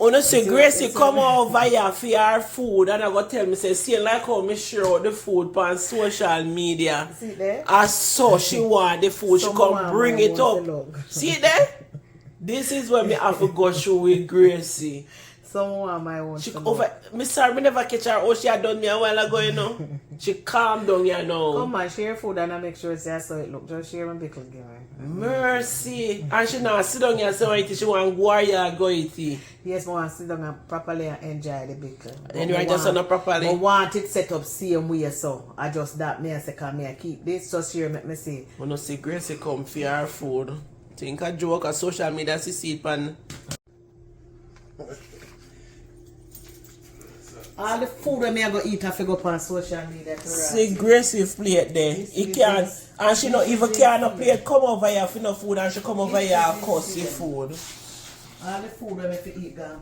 When you see Gracie come over here for her food and I go tell me, say, see like how me share out the food on social media. See there? As so she want the food, she come bring it up. See there? This is when me have to go through with Gracie. Someone my own. She over. Me sorry, me never catch her. Oh, she had done me a while ago, you know. She calm down, you know. Come on, share food and I make sure it's so it look. Just share my pickle, give me. Mercy. And she now sit down here and say, she want go here, go eat it. Yes, I want to sit down and properly enjoy the pickle. And you just not properly. I want it set up same way, so I just that me and say, come here, keep this, just here, make me see. When you see Gracie come for her food, think a joke or social media, she see it pan. All the food that me I go eat, I figure up on social media. See Gracie plate there. He can't, and she not even can't plate come over here for no food, and she come over here and cuss the food. All the food that me eat,